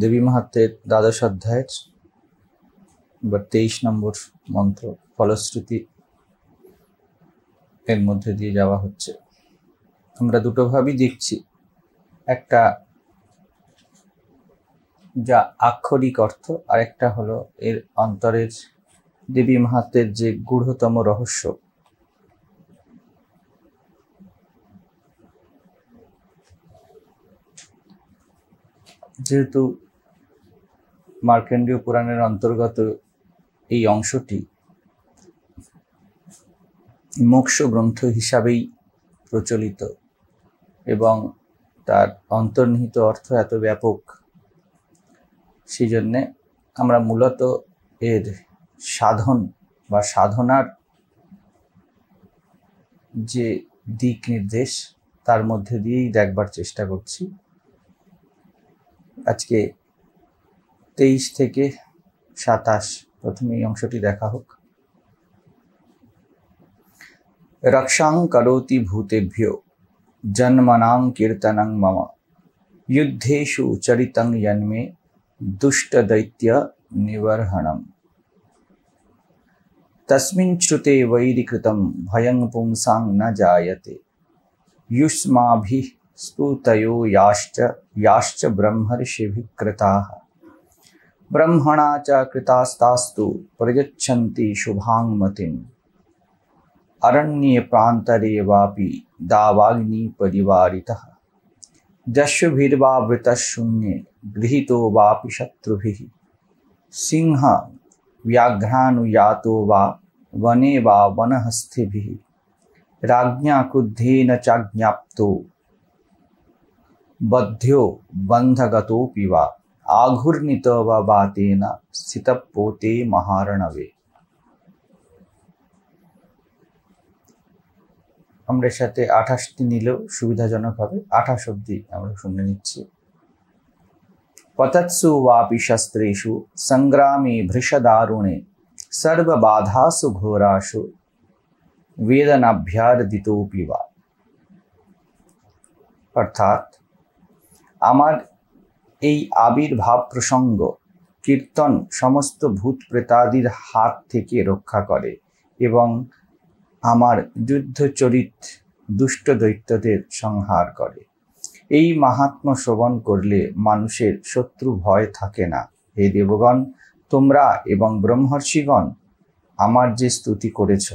দেবী মাহাত্ম্যের দ্বাদশ অধ্যায়ের এবার 23 নম্বর মন্ত্র ফলশ্রুতি এর মধ্যে দিয়ে যাওয়া হচ্ছে। আমরা দুটো ভাবেই দেখছি, একটা যা আক্ষরিক অর্থ, আর একটা হলো এর অন্তরের দেবী মাহাত্ম্যের যে গূঢ়তম রহস্য। যেহেতু মার্কণ্ডেয় পুরাণের অন্তর্গত এই অংশটি মোক্ষ গ্রন্থ হিসাবেই প্রচলিত এবং তার অন্তর্নিহিত অর্থ এত ব্যাপক, সেই জন্যে আমরা মূলত এর সাধন বা সাধনার যে দিক নির্দেশ তার মধ্যে দিয়েই দেখবার চেষ্টা করছি। আজকে 23 থেকে 27 প্রথমে এই অংশটি দেখা হোক। রক্ষাং করোতি ভূতেভ্যো জন্মনাং কীর্তনং মম যুদ্ধেষু চরিতং যন্মে দুষ্ট দৈত্য নিবর্হণম তস্মিन् শ্রুতে বৈরিকৃতম ভয়ং পুংসাং ন জায়তে युष्माभिः स्तुतयो याश्च ब्रह्मर्षिभिः कृताः ब्रह्मणा च कृतास्तास्तु प्रयच्छन्ति शुभां मतिम् अरण्ये प्रान्तरे वापि दावाग्नि परिवारितः दस्युभिर्वावृतः शून्ये गृहीतो वापि शत्रुभिः सिंह व्याघ्रानुयातो वा वने वा वनहस्तिभिः राज्ञा क्रुद्धेन चाज्ञाप्तो बध्यो बन्धगतोऽपि वा आघूर्णितो वा बातेन स्थितपोते महार्णवे। আমরা সাথে 28টি নিলেও সুবিধাজনক হবে, 28 অবধি আমরা শুনে নিচ্ছি। পতৎসু वापि शस्त्रेषु संग्रामे भृशदारुणे सर्वबाधासु घोरासु वेदनाभ्यार्दितोऽपि वा। অর্থাৎ আমার এই আবির্ভাব প্রসঙ্গ কীর্তন সমস্ত ভূত প্রেতাদির হাত থেকে রক্ষা করে এবং আমার যুদ্ধচরিত দুষ্ট দৈত্যদের সংহার করে। এই মাহাত্ম্য শ্রবণ করলে মানুষের শত্রু ভয় থাকে না। হে দেবগণ, তোমরা এবং ব্রহ্মর্ষিগণ আমার যে স্তুতি করেছ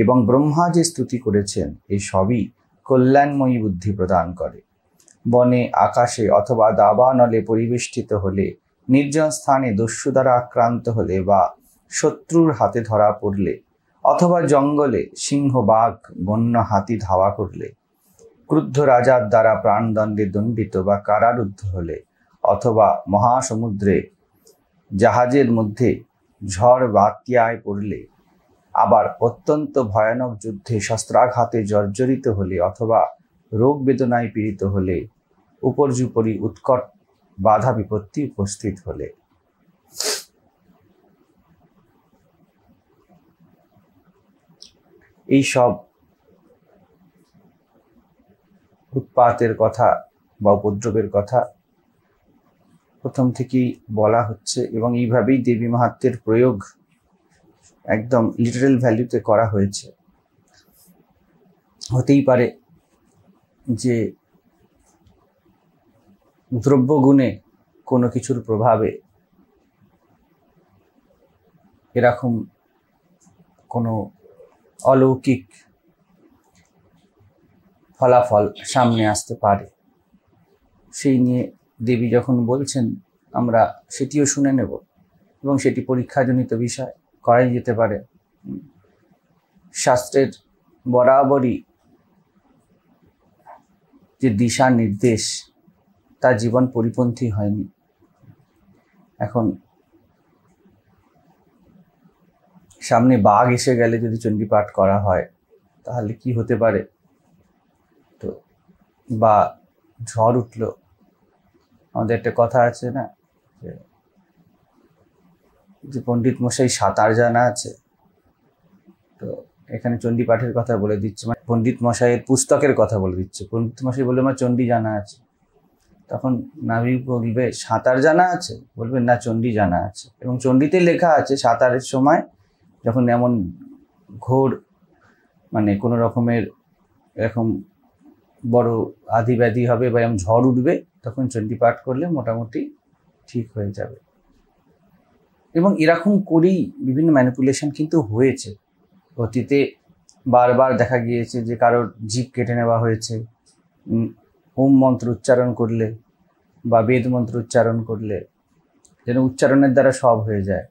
এবং ব্রহ্মা যে স্তুতি করেছেন, এই সবই কল্যাণময়ী বুদ্ধি প্রদান করে। বনে, আকাশে অথবা দাবানলে পরিবেষ্টিত হলে, নির্জন স্থানে দস্যু দ্বারা আক্রান্ত হলে বা শত্রুর হাতে ধরা পড়লে, অথবা জঙ্গলে সিংহ, বাঘ, বন্য হাতি ধাওয়া করলে, ক্রুদ্ধ রাজার দ্বারা প্রাণদণ্ডে দণ্ডিত বা কারারুদ্ধ হলে, অথবা মহাসমুদ্রে জাহাজের মধ্যে ঝড় বাত্যায় পড়লে, আবার অত্যন্ত ভয়ানক যুদ্ধে শস্ত্রাঘাতে জর্জরিত হলে, অথবা রোগ বেদনায় পীড়িত হলে, উপর্যুপরি উৎকট বাধা বিপত্তি উপস্থিত হলে। এই সব উৎপাতের কথা বা উপদ্রবের কথা প্রথম থেকেই বলা হচ্ছে এবং এইভাবেই দেবী মাহাত্ম্যের প্রয়োগ একদম লিটারাল ভ্যালুতে করা হয়েছে। হতেই পারে যে দ্রব্যগুণে কোনো কিছুর প্রভাবে এরকম কোনো অলৌকিক ফলাফল সামনে আসতে পারে। সেই নিয়ে দেবী যখন বলছেন আমরা সেটিও শুনে নেব এবং সেটি পরীক্ষাজনিত বিষয়, করাই যেতে পারে। শাস্ত্রের বরাবরই যে দিশা নির্দেশ তা জীবন পরিপন্থী হয়নি। এখন সামনে বাঘ এসে গেলে যদি চণ্ডীপাঠ করা হয় তাহলে কি হতে পারে, তো বা ঝড় উঠলো, আমাদের একটা কথা আছে না যে পণ্ডিত মশাই সাঁতার জানা আছে, তো এখানে চণ্ডী পাঠের কথা বলে দিচ্ছে, মানে পণ্ডিত মশাইয়ের পুস্তকের কথা বলে দিচ্ছে। পণ্ডিত মশাই বলবে আমার চণ্ডী জানা আছে, তখন নাভি বলবে সাঁতার জানা আছে, বলবেন না চণ্ডী জানা আছে। এবং চণ্ডীতে লেখা আছে সাঁতারের সময় যখন এমন ঘোর মানে কোনো রকমের এরকম বড় আধি ব্যাধি হবে বা এরকম ঝড় উঠবে, তখন চণ্ডী পাঠ করলে মোটামুটি ঠিক হয়ে যাবে। এবং এরকম করেই বিভিন্ন ম্যানিপুলেশন কিন্তু হয়েছে অতীতে। বারবার দেখা গিয়েছে যে কারোর জিভ কেটে নেওয়া হয়েছে ওম মন্ত্র উচ্চারণ করলে বা বেদ মন্ত্র উচ্চারণ করলে, যেন উচ্চারণের দ্বারা সব হয়ে যায়।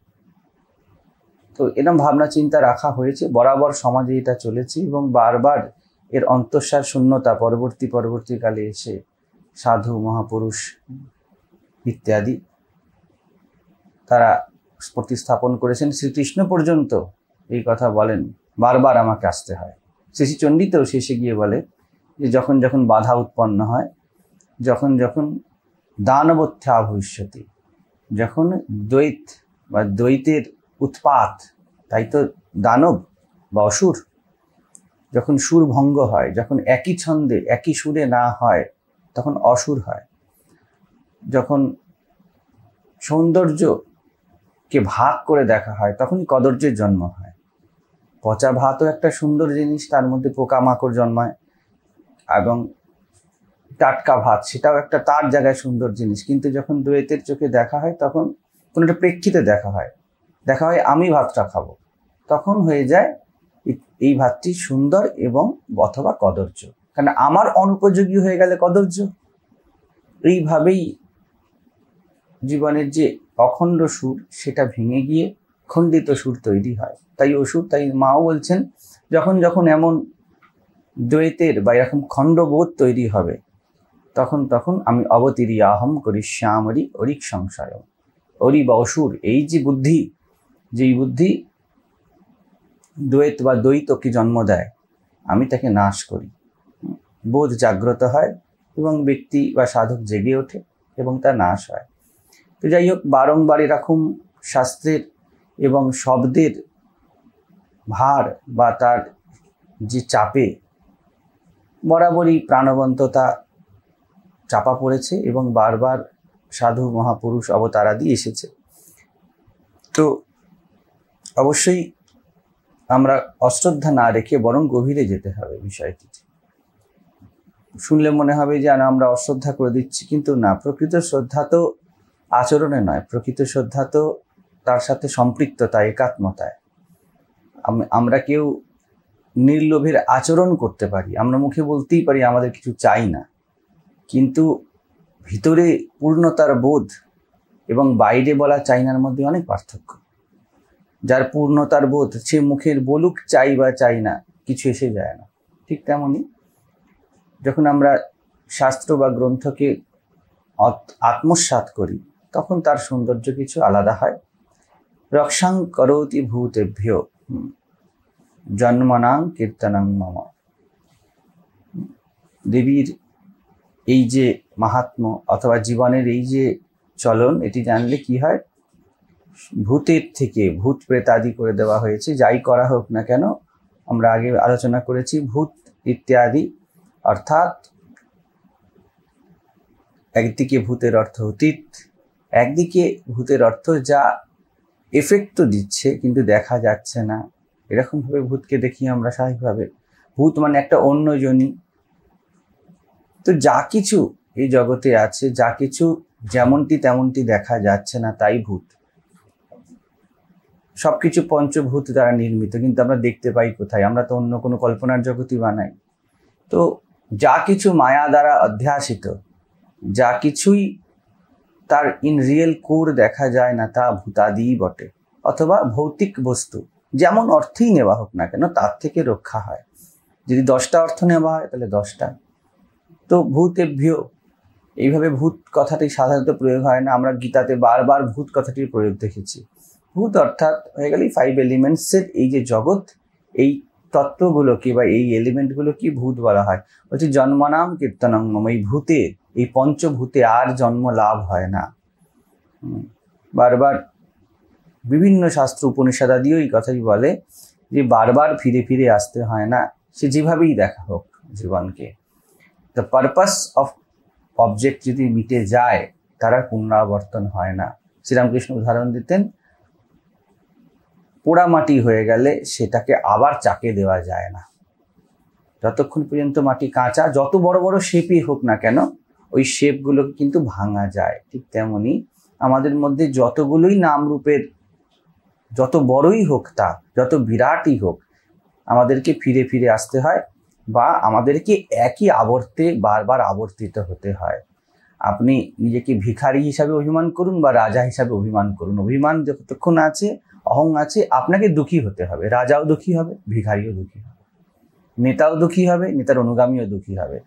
তো এরকম ভাবনা চিন্তা রাখা হয়েছে, বরাবর সমাজে এটা চলেছে। এবং বারবার এর অন্তঃসার শূন্যতা পরবর্তীকালে এসে সাধু মহাপুরুষ ইত্যাদি তারা প্রতিস্থাপন করেছেন। শ্রীকৃষ্ণ পর্যন্ত এই কথা বলেন, বারবার আমাকে আসতে হয়। শ্রী চণ্ডীতেও শেষে গিয়ে বলে যে যখন যখন বাধা উৎপন্ন হয়, যখন যখন দানবত্থা ভবিষ্যতি, যখন দ্বৈত বা দ্বৈতের উৎপাত, তাই তো দানব বা অসুর, যখন সুর ভঙ্গ হয়, যখন একই ছন্দে একই সুরে না হয়, তখন অসুর হয়। যখন সৌন্দর্যকে ভাগ করে দেখা হয়, তখনই কদর্যের জন্ম হয়। পচা ভাতও একটা সুন্দর জিনিস, তার মধ্যে পোকামাকড় জন্মায়। এবং টাটকা ভাত, সেটাও একটা তার জায়গায় সুন্দর জিনিস। কিন্তু যখন দ্বৈতের চোখে দেখা হয়, তখন কোনো একটা প্রেক্ষিতে দেখা হয় আমি ভাতটা খাবো, তখন হয়ে যায় এই ভাতটি সুন্দর এবং অথবা কদর্য। কারণ আমার অনুপযোগী হয়ে গেলে কদর্য। এইভাবেই জীবনের যে অখণ্ড সুর, সেটা ভেঙে গিয়ে খণ্ডিত সুর তৈরি হয়। তাই অসুর, তাই মাও বলছেন যখন যখন এমন দ্বৈতের বা এরকম খণ্ডবোধ তৈরি হবে, তখন তখন আমি অবতীর্যাহম করিষ্যামরি অরিক সংশয়। অরি বা অসুর, এই যে বুদ্ধি, যেই বুদ্ধি দ্বৈত বা দ্বৈতকে জন্ম দেয়, আমি তাকে নাশ করি। বোধ জাগ্রত হয় এবং ব্যক্তি বা সাধক জেগে ওঠে এবং তা নাশ হয়। তো যাই হোক, বারংবার এরকম শাস্ত্রের এবং শব্দের ভার বা তার যে চাপে বরাবরই প্রাণবন্ততা চাপা পড়েছে এবং বারবার সাধু মহাপুরুষ অবতারাদি এসেছে। তো অবশ্যই আমরা অশ্রদ্ধা না রেখে বরং গভীরে যেতে হবে বিষয়টি। শুনলে মনে হবে যে আমরা অশ্রদ্ধা করে দিচ্ছি, কিন্তু না, প্রকৃত শ্রদ্ধা তো আচরণে নয়, প্রকৃত শ্রদ্ধা তো তার সাথে সম্পৃক্ততা, একাত্মতায়। আমরা কেউ নির্লোভের আচরণ করতে পারি, আমরা মুখে বলতেই পারি আমাদের কিছু চাই না, কিন্তু ভিতরে পূর্ণতার বোধ এবং বাইরে বলা চাইনার মধ্যে অনেক পার্থক্য। যার পূর্ণতার বোধ, সে মুখের বলুক চাই বা চাই না, কিছু এসে যায় না। ঠিক তেমনই যখন আমরা শাস্ত্র বা গ্রন্থকে আত্মসাৎ করি, তখন তার সৌন্দর্য কিছু আলাদা হয়। রক্ষাং করোতি ভূতেভ্য জন্মনাং কীর্তনং মম। দেবীর এই যে মাহাত্ম্য অথবা জীবনের এই যে চলন, এটি জানলে কি হয়, ভূতের থেকে ভূত প্রেতাদি করে দেওয়া হয়েছে। যাই করা হোক না কেন, আমরা আগে আলোচনা করেছি, ভূত ইত্যাদি, অর্থাৎ একদিকে ভূতের অর্থ অতীত, একদিকে ভূতের অর্থ যা এফেক্ট তো দিচ্ছে কিন্তু দেখা যাচ্ছে না, এরকমভাবে ভূতকে দেখি আমরা স্বাভাবিকভাবে। ভূত মানে একটা অন্য জনি। তো যা কিছু এই জগতে আছে, যা কিছু যেমনটি তেমনটি দেখা যাচ্ছে না, তাই ভূত। সবকিছু পঞ্চভূত দ্বারা নির্মিত, কিন্তু আমরা দেখতে পাই কোথায়? আমরা তো অন্য কোনো কল্পনার জগতই বানাই। তো যা কিছু মায়া দ্বারা অধ্যাসিত, যা কিছুই তার ইন রিয়েল কোর দেখা যায় না, তা ভূতাদিই বটে। অথবা ভৌতিক বস্তু যেমন অর্থই নেওয়া হোক না কেন, তার থেকে রক্ষা হয়। যদি 10টা অর্থ নেওয়া হয় তাহলে 10টা। তো ভূতেভ্য, এইভাবে ভূত কথাটি সাধারণত প্রয়োগ হয় না। আমরা গীতাতে বারবার ভূত কথাটির প্রয়োগ দেখেছি। ভূত অর্থাৎ হয়ে গেল 5 এলিমেন্টসের এই যে জগৎ, এই তত্ত্বগুলোকে বা এই এলিমেন্টগুলোকে ভূত বলা হয়। বলছে জন্মনাম কীর্তনং মম, এই ভূতে, এই পঞ্চভূতে আর জন্ম লাভ হয় না। বারবার বিভিন্ন শাস্ত্র উপনিষদাদিও এই কথাই বলে যে বারবার ফিরে ফিরে আসতে হয় না, সে যেভাবেই দেখা হোক জীবনকে, দ্য পারপাস অফ অবজেক্ট যদি মিটে যায় তার আর পুনরাবর্তন হয় না। শ্রীরামকৃষ্ণ উদাহরণ দিতেন, পোড়া মাটি হয়ে গেলে সেটাকে আবার চাকে দেওয়া যায় না। যতক্ষণ পর্যন্ত মাটি কাঁচা, যত বড় বড় শেপই হোক না কেন, ওই শেপগুলোকে কিন্তু ভাঙা যায়। ঠিক তেমনি আমাদের মধ্যে যতগুলোই নামরূপের, যত বড়ই হোক তা, যত বিরাটই হোক, আমাদেরকে ফিরে ফিরে আসতে হয় বা আমাদেরকে একই আবর্তে বারবার আবর্তিত হতে হয়। আপনি নিজেকে ভিখারি হিসাবে অভিমান করুন বা রাজা হিসাবে অভিমান করুন, অভিমান যতক্ষণ আছে, অহং আছে, আপনাকে দুঃখী হতে হবে। রাজাও দুঃখী হবে, ভিখারিও দুঃখী হবে, নেতাও দুঃখী হবে, নেতার অনুগামীও দুঃখী হবে।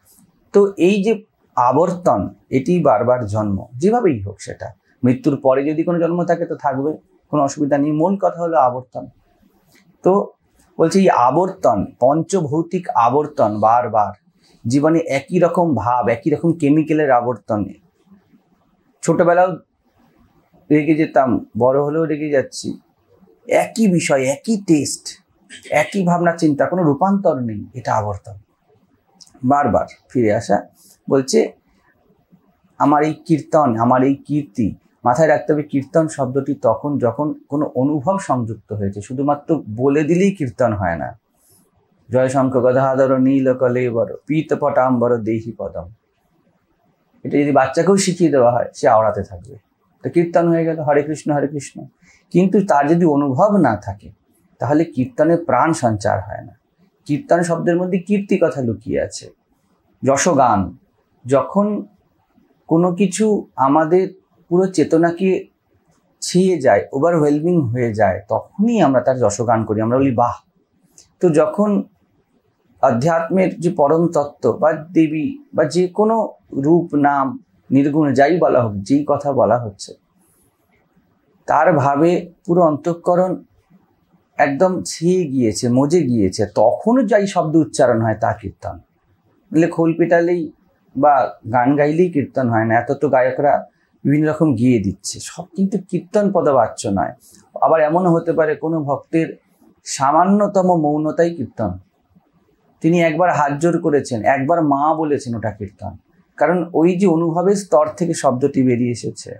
তো এই যে আবর্তন, এটি বারবার জন্ম, যেভাবেই হোক সেটা। মৃত্যুর পরে যদি কোনো জন্ম থাকে তো থাকবে, কোনো অসুবিধা নেই। মূল কথা হলো আবর্তন। তো বলছে এই আবর্তন, পঞ্চভৌতিক আবর্তন, বারবার জীবনে একই রকম ভাব, একই রকম কেমিক্যালের আবর্তনে। ছোটবেলাও রেগে যেতাম, বড় হলেও রেগে যাচ্ছি, একই বিষয়, একই টেস্ট, একই ভাবনা চিন্তা, কোনো রূপান্তর নেই। এটা আবর্তন, বারবার ফিরে আসা। বলছে আমার এই কীর্তন, আমার এই কীর্তি, মাথায় রাখতে হবে কীর্তন শব্দটি তখন যখন কোনো অনুভব সংযুক্ত হয়েছে। শুধুমাত্র বলে দিলেই কীর্তন হয় না। জয় শঙ্খ গদাধর নীল কলেবর পীত পটাম্বর দেহি পদম, এটা যদি বাচ্চাকেও শিখিয়ে দেওয়া হয়, সে আওড়াতে থাকবে, তো কীর্তন হয়ে গেল, হরে কৃষ্ণ হরে কৃষ্ণ। কিন্তু তার যদি অনুভব না থাকে তাহলে কীর্তনে প্রাণ সঞ্চার হয় না। কীর্তন শব্দের মধ্যে কীর্তি কথা লুকিয়ে আছে, যশগান। যখন কোনো কিছু আমাদের পুরো চেতনাকে ছেয়ে যায়, ওভারওয়েলমিং হয়ে যায়, তখনই আমরা তার যশগান করি, আমরা বলি বাহ। তো যখন আধ্যাত্মের যে পরম তত্ত্ব বা দেবী বা যে কোনো রূপ, নাম, নির্গুণ যাই বলা হোক, যেই কথা বলা হচ্ছে, তার ভাবে পুরো অন্তঃকরণ একদম ছেয়ে গিয়েছে, মজে গিয়েছে, তখনও যাই শব্দ উচ্চারণ হয় তা কীর্তন। বলে খোল পেটালেই বা গান গাইলেই কীর্তন হয় না। এত তো গায়করা বিভিন্ন রকম গিয়ে দিচ্ছে, সব কিন্তু কীর্তন পদবাচ্য নয়। আবার এমনও হতে পারে কোনো ভক্তের সামান্যতম মৌনতাই কীর্তন। তিনি একবার হাত জোর করেছেন, একবার মা বলেছেন, ওটা কীর্তন। কারণ ওই যে অনুভবের স্তর থেকে শব্দটি বেরিয়ে এসেছে।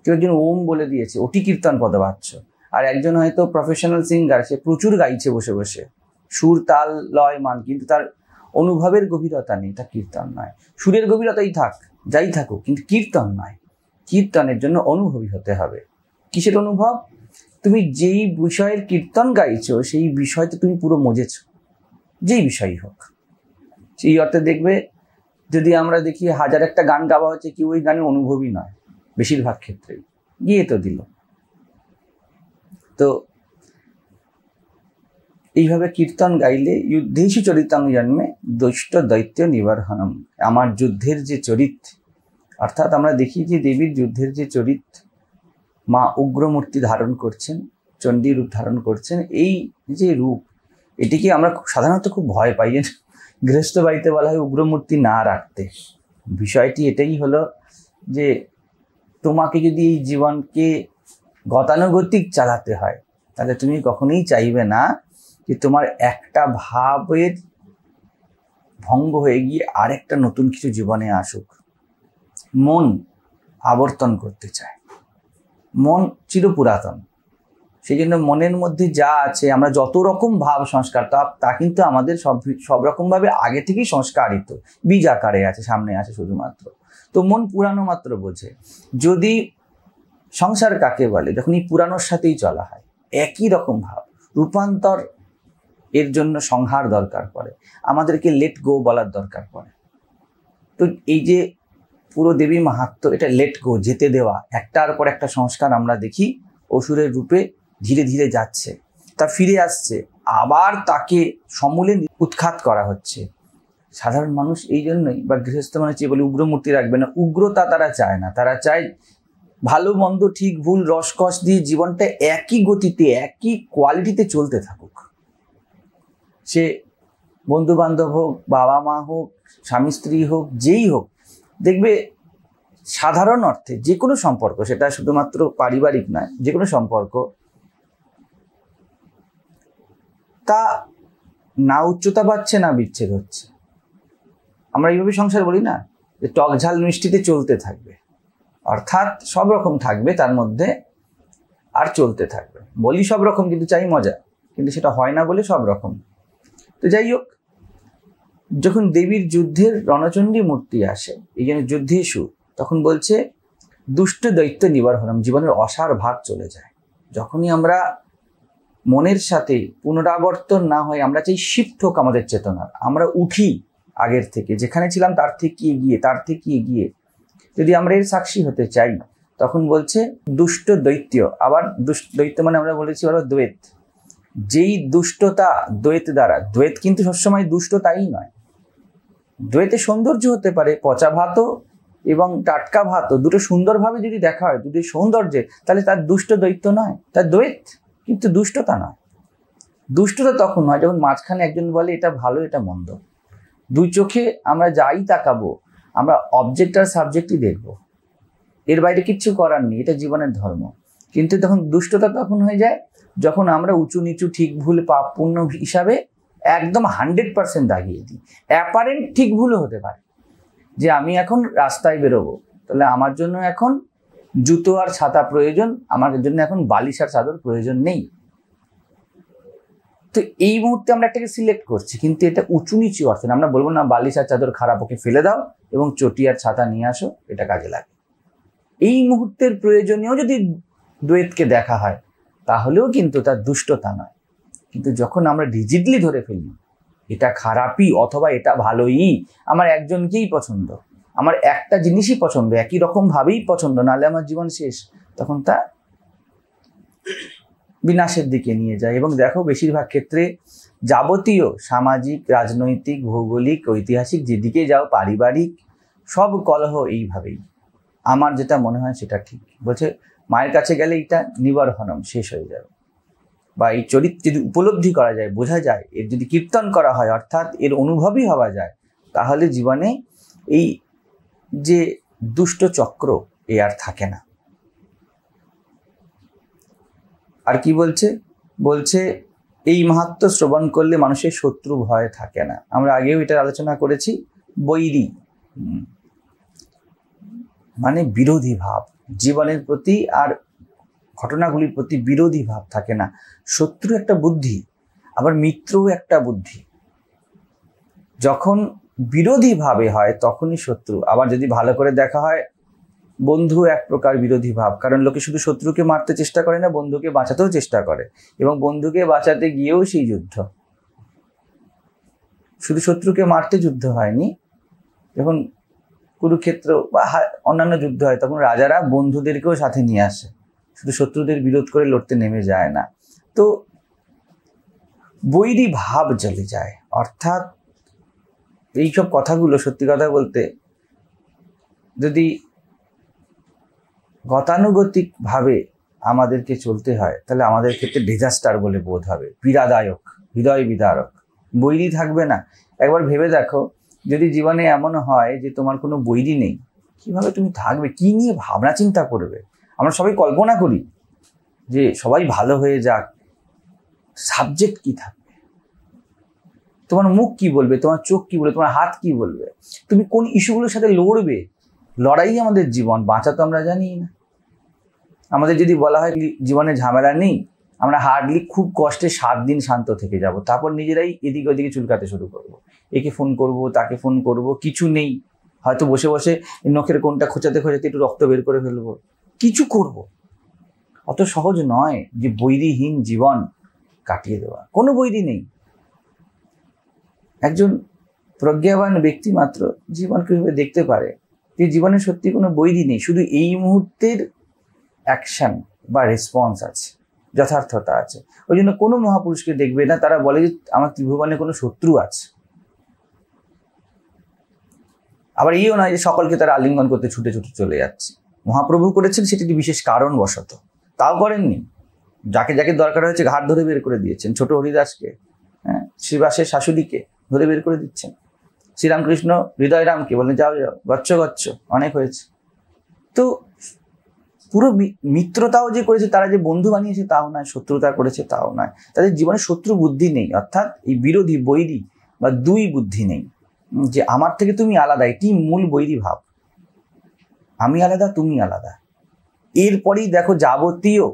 কেউ একজন ওম বলে দিয়েছে, ওটি কীর্তন পদবাচ্য। আর একজন হয়তো প্রফেশনাল সিঙ্গার, সে প্রচুর গাইছে বসে বসে, সুর তাল লয় মান, কিন্তু তার অনুভবের গভীরতা নেই, তা কীর্তন নয়। সুরের গভীরতাই থাক, যাই থাকুক, কিন্তু কীর্তন নয়। কীর্তনের জন্য অনুভবী হতে হবে। কিসের অনুভব? তুমি যেই বিষয়ের কীর্তন গাইছো সেই বিষয়তে তুমি পুরো মজেছ, যেই বিষয়ই হোক। সেই অর্থে দেখবে, যদি আমরা দেখি 1001টা গান গাওয়া হচ্ছে, কি ওই গানে অনুভবী নয় বেশিরভাগ ক্ষেত্রেই, গিয়ে তো দিল। তো এইভাবে কীর্তন গাইলে যুদ্ধেষু চরিতাং জন্মে দুষ্ট দৈত্য নিবারণম, আমার যুদ্ধের যে চরিত, অর্থাৎ আমরা দেখি যে দেবীর যুদ্ধের যে চরিত, মা উগ্রমূর্তি ধারণ করছেন, চণ্ডী রূপ ধারণ করছেন। এই যে রূপ, এটিকে আমরা সাধারণত খুব ভয় পাই। গৃহস্থ বাড়িতে বলা হয় উগ্রমূর্তি না রাখতে। বিষয়টি এটাই হলো যে তোমাকে যদি এই জীবনকে গতানুগতিক চালাতে হয়, তাহলে তুমি কখনোই চাইবে না যে তোমার একটা ভাবের ভঙ্গ হয়ে গিয়ে আরেকটা নতুন কিছু জীবনে আসুক। মন আবর্তন করতে চায়, মন চিরপুরাতন। সেই জন্য মনের মধ্যে যা আছে, আমরা যত রকম ভাব সংস্কার, তা কিন্তু আমাদের সব রকমভাবে আগে থেকেই সংস্কারিত, বীজ আকারে আছে, সামনে আছে শুধুমাত্র। তো মন পুরানো মাত্র বোঝে। যদি সংসার কাকে বলে, যখন এই পুরানোর সাথেই চলা হয়, একই রকম ভাব, রূপান্তর এর জন্য সংহার দরকার পড়ে, আমাদেরকে লেট গো বলার দরকার পড়ে। তো এই যে পুরো দেবী মাহাত্ম্য, এটা লেট গো, যেতে দেওয়া। একটার পর একটা সংস্কার আমরা দেখি অসুরের রূপে ধীরে ধীরে যাচ্ছে, তা ফিরে আসছে, আবার তাকে সমূলে উৎখাত করা হচ্ছে। সাধারণ মানুষ এই জন্যই, বা গৃহস্থ মানুষ যে বলে উগ্রমূর্তি রাখবে না, উগ্রতা তারা চায় না। তারা চায় ভালো মন্দ, ঠিক ভুল, রসকস দিয়ে জীবনটা একই গতিতে, একই কোয়ালিটিতে চলতে থাকুক। সে বন্ধু বান্ধব হোক, বাবা মা হোক, স্বামী স্ত্রী হোক, যেই হোক, দেখবে সাধারণ অর্থে যে কোনো সম্পর্ক, সেটা শুধুমাত্র পারিবারিক নয়, যে কোনো সম্পর্ক তা না উচ্চতা পাচ্ছে না বিচ্ছেদ হচ্ছে। আমরা এইভাবে সংসার বলি না, যে টক ঝাল মিষ্টিতে চলতে থাকবে, অর্থাৎ সব রকম থাকবে তার মধ্যে আর চলতে থাকবে। বলি সব রকম, কিন্তু চাই মজা, কিন্তু সেটা হয় না বলে সব রকম। তো যাই হোক, যখন দেবীর যুদ্ধের রণচণ্ডী মূর্তি আসে, এই জন্য যুদ্ধেষু, তখন বলছে দুষ্ট দৈত্য নিবারণম, জীবনের অসার ভাগ চলে যায়। যখনই আমরা মনের সাথে পুনরাবর্তন না হয়, আমরা চাই শিফট হোক আমাদের চেতনার, আমরা উঠি আগের থেকে, যেখানে ছিলাম তার থেকে এগিয়ে, তার থেকে এগিয়ে। যদি আমরা এর সাক্ষী হতে চাই, তখন বলছে দুষ্ট দৈত্য। আবার দৈত্য মানে আমরা বলেছি আবার দ্বৈত, যেই দুষ্টতা দ্বৈত দ্বারা, দ্বৈত কিন্তু সবসময় দুষ্ট তাই নয়, দ্বৈতে সৌন্দর্য হতে পারে। পচা ভাতও এবং টাটকা ভাতও দুটো সুন্দরভাবে যদি দেখা হয়, দুটো সৌন্দর্যে, তাহলে তার দুষ্ট দৈত্য নয়, তার দ্বৈত, কিন্তু দুষ্টতা নয়। দুষ্টতা তখন হয় যখন মাঝখানে একজন বলে এটা ভালো এটা মন্দ। দুই চোখে আমরা যাই তাকাবো, আমরা অবজেক্ট আর সাবজেক্টই দেখবো, এর বাইরে কিচ্ছু করার নেই, এটা জীবনের ধর্ম। কিন্তু তখন দুষ্টতা তখন হয়ে যায় যখন আমরা উঁচু নিচু, ঠিক ভুল, পাপ পুণ্য হিসাবে একদম 100% দাগিয়ে দিই। অ্যাপারেন্ট ঠিক ভুলও হতে পারে, যে আমি এখন রাস্তায় বেরোবো, তাহলে আমার জন্য এখন জুতো আর ছাতা প্রয়োজন, আমার জন্য এখন বালিশ আর চাদর প্রয়োজন নেই। তো এই মুহূর্তে আমরা একটাকে সিলেক্ট করছি, কিন্তু এটা উঁচু নিচু অর্থে আমরা বলবো না বালিশ আর চাদর খারাপ, ওকে ফেলে দাও এবং চটি আর ছাতা নিয়ে আসো, এটা কাজে লাগে। এই মুহূর্তের প্রয়োজনীয় যদি দ্বৈতকে দেখা হয়, তাহলেও কিন্তু তার দুষ্টতা নয়। কিন্তু যখন আমরা রিজিডলি ধরে ফেলি এটা খারাপই অথবা এটা ভালোই, আমার একজনকেই পছন্দ, আমার একটা জিনিসই পছন্দ, একই রকম ভাবেই পছন্দ, নাহলে আমার জীবন শেষ, তখন তা বিনাশের দিকে নিয়ে যায়। এবং দেখো, বেশিরভাগ ক্ষেত্রে যাবতীয় সামাজিক, রাজনৈতিক, ভৌগোলিক, ঐতিহাসিক যেদিকে যাও, পারিবারিক, সব কলহ এইভাবেই। আমার যেটা মনে হয় সেটা ঠিক, বলছে মায়ের কাছে গেলে এটা নিবারণম, শেষ হয়ে যাবে। বা এই চরিত্র যদি উপলব্ধি করা যায়, বোঝা যায়, এর যদি কীর্তন করা হয়, অর্থাৎ এর অনুভবই হওয়া যায়, তাহলে জীবনে এই যে দুষ্ট চক্র এ আর থাকে না। আর কি বলছে? বলছে এই মাহাত্ম্য শ্রবণ করলে মানুষের শত্রু ভয় থাকে না। আমরা আগেও এটা আলোচনা করেছি। বৈরী মানে বিরোধী ভাব, জীবনের প্রতি আর ঘটনাগুলির প্রতি বিরোধী ভাব থাকে না। শত্রু একটা বুদ্ধি, আবার মিত্রও একটা বুদ্ধি। যখন বিরোধী ভাবে হয় তখনই শত্রু। আবার যদি ভালো করে দেখা হয়, বন্ধু এক প্রকার বিরোধী ভাব, কারণ লোকে শুধু শত্রুকে মারতে চেষ্টা করে না, বন্ধুকে বাঁচাতেও চেষ্টা করে, এবং বন্ধুকে বাঁচাতে গিয়েও সেই যুদ্ধ। শুধু শত্রুকে মারতে যুদ্ধ হয়নি, যখন কুরুক্ষেত্র বা অন্যান্য যুদ্ধ হয়, তখন রাজারা বন্ধুদেরকেও সাথে নিয়ে আসে, শুধু শত্রুদের বিরোধ করে লড়তে নেমে যায় না। তো বৈরী ভাব জ্বলে যায়, অর্থাৎ এইসব কথাগুলো সত্যি কথা বলতে যদি গতানুগতিক ভাবে আমাদেরকে চলতে হয়, তাহলে আমাদের ক্ষেত্রে ডিজাস্টার বলে বোধ হবে, পীড়াদায়ক, হৃদয় বিদারক। বৈরী থাকবে না। একবার ভেবে দেখো, যদি জীবনে এমন হয় যে তোমার কোনো বৈরী নেই, কিভাবে তুমি থাকবে? কি নিয়ে ভাবনা চিন্তা করবে? আমরা সবাই কল্পনা করি যে সবাই ভালো হয়ে যাক, সাবজেক্ট কি থাকবে? তোমার মুখ কি বলবে, তোমার চোখ কি বলবে, তোমার হাত কি বলবে? তুমি কোন ইস্যুগুলোর সাথে লড়বে? লড়াই আমাদের জীবন, বাঁচা তো আমরা জানি না। আমাদের যদি বলা হয় জীবনে ঝামেলা নেই, আমরা হার্ডলি খুব কষ্টে 7 দিন শান্ত থেকে যাব, তারপর নিজেরাই এদিকে ওদিকে চুলকাতে শুরু করব, একে ফোন করব, তাকে ফোন করব, কিছু নেই, হয়তো বসে বসে নখের কোণটা খোঁচাতে খোঁচাতে একটু রক্ত বের করে ফেলবো, কিছু করব। অত সহজ নয় যে বৈরীহীন জীবন কাটিয়ে দেওয়া। কোনো বৈরী নেই। একজন প্রজ্ঞাবান ব্যক্তি মাত্র জীবনকে কিভাবে দেখতে পারে যে জীবনে সত্যি কোনো বৈরী নেই, শুধু এই মুহূর্তের অ্যাকশন বা রেসপন্স আছে, যথার্থতা আছে। ওই জন্য কোনো মহাপুরুষকে দেখবে না তারা বলে যে আমার ত্রিভুবনে কোনো শত্রু আছে। আবার এইও নয় যে সকলকে তারা আলিঙ্গন করতে ছুটে ছুটে চলে যাচ্ছে। মহাপ্রভু করেছেন সেটি বিশেষ কারণবশত, তাও করেননি। যাকে যাকে দরকার হয়েছে ঘাট ধরে বের করে দিয়েছেন। ছোট হরিদাসকে, শ্রীবাসের শাশুড়িকে ধরে বের করে দিচ্ছেন। শ্রীরামকৃষ্ণ হৃদয়রামকে বলেন যাও যাও, গচ্ছ গচ্ছ, অনেক হয়েছে। তো পুরো মিত্রতাও যে করেছে, তারা যে বন্ধু বানিয়েছে তাও নয়, শত্রুতা করেছে তাও নয়, তাদের জীবনে শত্রু বুদ্ধি নেই, অর্থাৎ এই বিরোধী বৈরী বা দুই বুদ্ধি নেই, যে আমার থেকে তুমি আলাদা, এটি মূল বৈরী ভাব। আমি আলাদা, তুমি আলাদা। এরপরেই দেখো যাবতীয়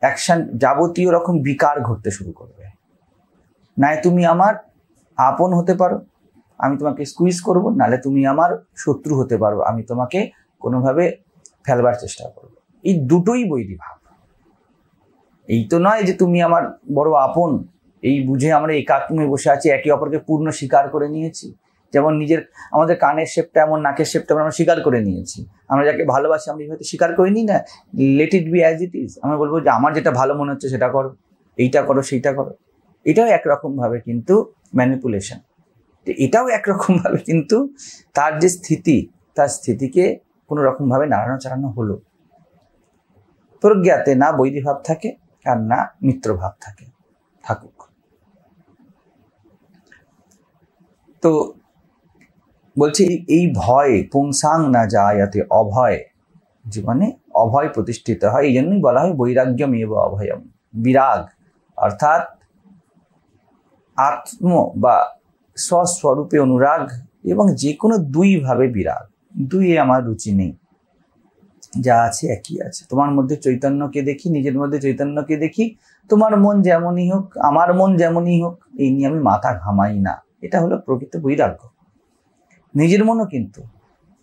অ্যাকশন, যাবতীয় রকম বিকার ঘটতে শুরু করবে। নয় তুমি আমার আপন হতে পারো, আমি তোমাকে স্কুইজ করব, নাহলে তুমি আমার শত্রু হতে পারো, আমি তোমাকে কোনোভাবে ফেলবার চেষ্টা করবো। এই দুটোই বৈরী ভাব। এই তো নয় যে তুমি আমার বড় আপন, এই বুঝে আমরা একাত্মে বসে আছি, একে অপরকে পূর্ণ স্বীকার করে নিয়েছি। যেমন আমাদের কানের শেপটা এমন, নাকের শেপটা আমরা স্বীকার করে নিয়েছি। আমরা যাকে ভালোবাসি আমরা হয়তো স্বীকার করে নিই না, let it be as it is. আমরা বলবো যে আমার যেটা ভালো মনে হচ্ছে সেটা করো, এইটা করো সেইটা করো। এটাও একরকম ভাবে কিন্তু ম্যানিপুলেশন। এটাও একরকম ভাবে কিন্তু তার যে স্থিতি, তার স্থিতিকে কোনো রকম ভাবে নাড়ানো চাড়ানো হলো। প্রজ্ঞাতে না বৈরী ভাব থাকে আর না মিত্র ভাব থাকে, থাকুক। তো বলছে এই ভয় পুংসাং না যায়াতে, অভয় জীবনে অভয় প্রতিষ্ঠিত হয়। এই জন্যই বলা হয় বৈরাগ্যম এব অভয়ম। বিরাগ অর্থাৎ আত্ম বা স্বস্বরূপে অনুরাগ, এবং যে কোনো দুই ভাবে বিরাগ। দুইয়ে আমার রুচি নেই, যা আছে একই আছে। তোমার মধ্যে চৈতন্যকে দেখি, নিজের মধ্যে চৈতন্যকে দেখি, তোমার মন যেমনই হোক আমার মন যেমনই হোক, এই নিয়ে আমি মাথা ঘামাই না। এটা হলো প্রকৃত বৈরাগ্য। নিজের মনও কিন্তু,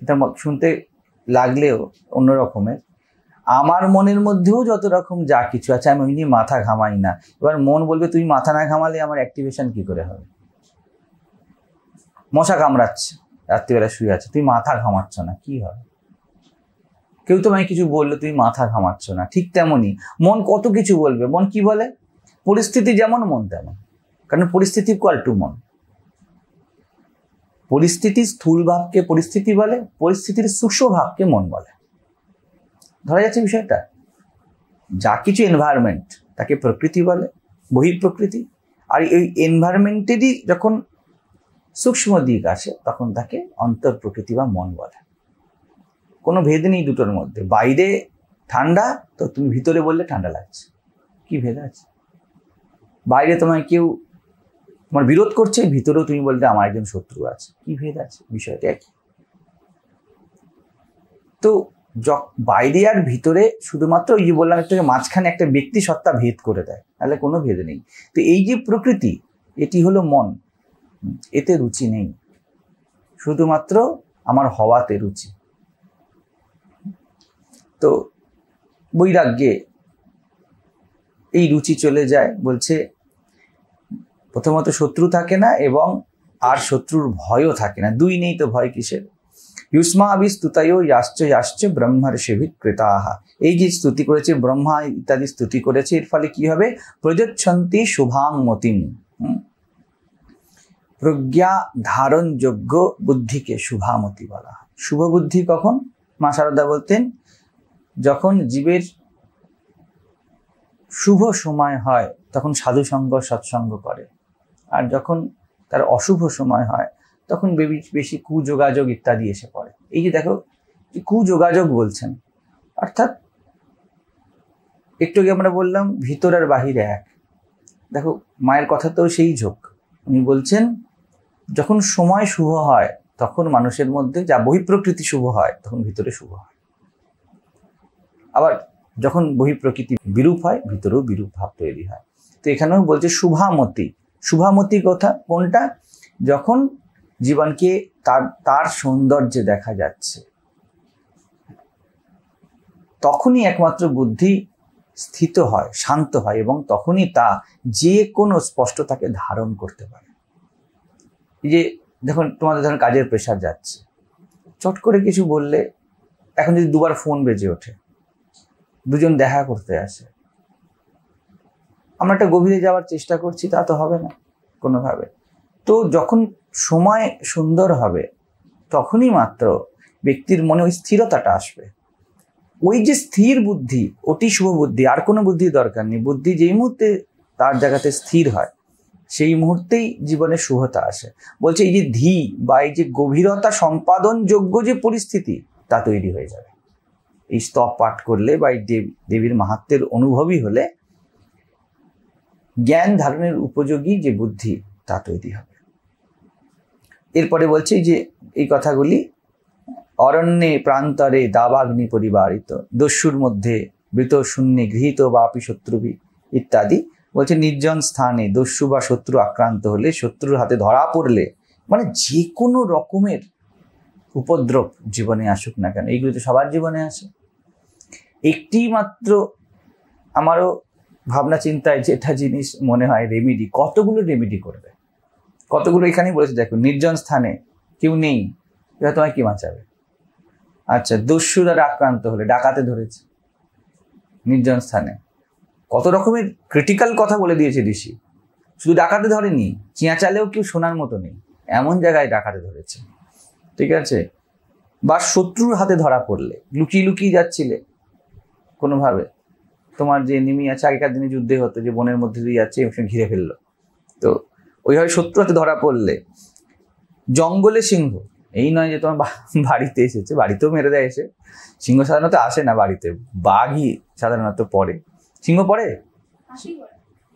এটা শুনতে লাগলেও অন্য রকমের, আমার মনের মধ্যেও যত রকম যা কিছু আছে আমি ওই নিয়ে মাথা ঘামাই না। এবার মন বলবে তুমি মাথা না ঘামালে আমার অ্যাক্টিভেশন কি করে হবে? মশা কামড়াচ্ছে, রাত্রিবেলা শুয়ে আছে, তুই মাথা ঘামাচ্ছ না, কি হবে? কেউ তোমায় কিছু বললো, তুমি মাথা ঘামাচ্ছ না, ঠিক তেমনই মন কত কিছু বলবে। মন কি বলে? পরিস্থিতি যেমন মন তেমন, কারণ পরিস্থিতি ইকুয়াল টু মন। পরিস্থিতি স্থূল ভাবকে পরিস্থিতি বলে, পরিস্থিতির সূক্ষ্ম ভাবকে মন বলে। ধরা যাচ্ছে বিষয়টা? যা কিছু এনভায়রনমেন্ট তাকে প্রকৃতি বলে, বহিঃপ্রকৃতি। আর এই এনভায়রনমেন্টেরই যখন সূক্ষ্ম দিক আসে তখন তাকে অন্তর প্রকৃতি বা মন বলে। কোনো ভেদ নেই দুটোর মধ্যে। বাইরে ঠান্ডা তো তুমি ভিতরে বললে ঠান্ডা লাগছে, কি ভেদ আছে? বাইরে তোমায় কেউ তোমার বিরোধ করছে, ভিতরেও তুমি বলতে আমার একজন শত্রু আছে, কি ভেদ আছে? বিষয়টা একই। তো বাইরে আর ভিতরে শুধুমাত্র ওই যে বললাম একটু, মাঝখানে একটা ব্যক্তি সত্তা ভেদ করে দেয়, তাহলে কোনো ভেদ নেই। তো এই যে প্রকৃতি, এটি হলো মন, এতে রুচি নেই, শুধুমাত্র আমার হওয়াতে রুচি। তো বৈরাগ্যে এই রুচি চলে যায়। বলছে প্রথমত শত্রু থাকে না, এবং আর শত্রুর ভয়ও থাকে না। দুই নেই তো ভয় কিসের? ইউষ্মাভিস্তুতয়ো যাশ্চ ব্রহ্মর্ষিভিঃ কৃতাহা। এই যে স্তুতি করেছে, ব্রহ্মা ইত্যাদি স্তুতি করেছে, এর ফলে কি হবে? প্রযচ্ছন্তি শুভাং মতিম। প্রজ্ঞা ধারণযোগ্য বুদ্ধিকে শুভামতি বলা হয়। শুভ বুদ্ধি কখন? মা শারদা বলতেন, যখন জীবের শুভ সময় হয় তখন সাধুসঙ্গ সৎসঙ্গ করে, আর যখন তার অশুভ সময় হয় তখন বেশি কুযোগাযোগ ইত্যাদি এসে পড়ে। এই যে দেখো কুযোগাযোগ বলছেন, অর্থাৎ একটু আগে আমরা বললাম ভিতর আর বাহিরে এক। দেখো মায়ের কথাতেও সেই ঝোঁক। উনি বলছেন যখন সময় শুভ হয় তখন মানুষের মধ্যে যা বহিঃপ্রকৃতি শুভ হয় তখন ভিতরে শুভ হয়, আবার যখন বহিঃপ্রকৃতি বিরূপ হয় ভিতরেও বিরূপ ভাব তৈরি হয়। তো এখানেও বলছে শুভামতি। শুভামতি কথা কোনটা? যখন জীবনকে তার সৌন্দর্যে দেখা যাচ্ছে, তখনই একমাত্র বুদ্ধি স্থিত হয়, শান্ত হয়, এবং তখনই তা যে কোনো স্পষ্টতাকে ধারণ করতে পারে। এই যে দেখুন তোমাদের ধরুন কাজের প্রেশার যাচ্ছে, চট করে কিছু বললে, এখন যদি দুবার ফোন বেজে ওঠে, দুজন দেখা করতে আসে, আমরা একটা গভীরে যাওয়ার চেষ্টা করছি, তা তো হবে না কোনোভাবে। তো যখন সময় সুন্দর হবে তখনই মাত্র ব্যক্তির মনে ওই স্থিরতাটা আসবে। ওই যে স্থির বুদ্ধি, ওটি শুভ বুদ্ধি, আর কোনো বুদ্ধির দরকার নেই। বুদ্ধি যেই মুহূর্তে তার জায়গাতে স্থির হয় সেই মুহূর্তেই জীবনে শুভতা আসে। বলছে এই যে ধী বা এই যে গভীরতা সম্পাদন যোগ্য যে পরিস্থিতি তা তৈরি হয়ে যাবে। এই স্তব পাঠ করলে বা এই দেবীর মাহাত্ম্যের অনুভবী হলে জ্ঞান ধারণের উপযোগী যে বুদ্ধি তা তৈরি হবে। এরপরে বলছে যে এই কথাগুলি অরণ্যে প্রান্তরে দাবাগ্নি পরিবারিত, দস্যুর মধ্যে মৃত শূন্যে গৃহীত বা আপি শত্রুভি ইত্যাদি। বলছে নির্জন স্থানে দস্যু বা শত্রু আক্রান্ত হলে, শত্রুর হাতে ধরা পড়লে, মানে যে কোনো রকমের উপদ্রব জীবনে আসুক না কেন, এইগুলো তো সবার জীবনে আসে। একটি মাত্র আমারও ভাবনা চিন্তায় যেটা জিনিস মনে হয় রেমিডি, কতগুলো রেমিডি করবে, কতগুলো এখানেই বলেছে। দেখো, নির্জন স্থানে কেউ নেই, এবার তোমায় কি বাঁচাবে? আচ্ছা, দস্যু দ্বারা আক্রান্ত হলে, ডাকাতে ধরেছে নির্জন স্থানে, কত রকমের ক্রিটিক্যাল কথা বলে দিয়েছে ঋষি। শুধু ডাকাতে ধরেনি, চেঁচালেও কেউ শোনার মতো নেই, এমন জায়গায় ডাকাতে ধরেছে, ঠিক আছে। বা শত্রুর হাতে ধরা পড়লে, লুকিয়ে লুকিয়ে যাচ্ছিলে কোনোভাবে, তোমার যে এনিমি আছে, আগেকার দিনে যুদ্ধে হতো যে বনের মধ্যে দিয়ে যাচ্ছে, ওখানে ঘিরে ফেললো, তো ওইভাবে শত্রুর হাতে ধরা পড়লে। জঙ্গলে সিংহ, এই নয় যে তোমার বাড়িতে এসেছে, বাড়িতেও মেরে দেয় এসে। সিংহ সাধারণত আসে না বাড়িতে, বাঘই সাধারণত পড়ে। সিংহ পড়ে,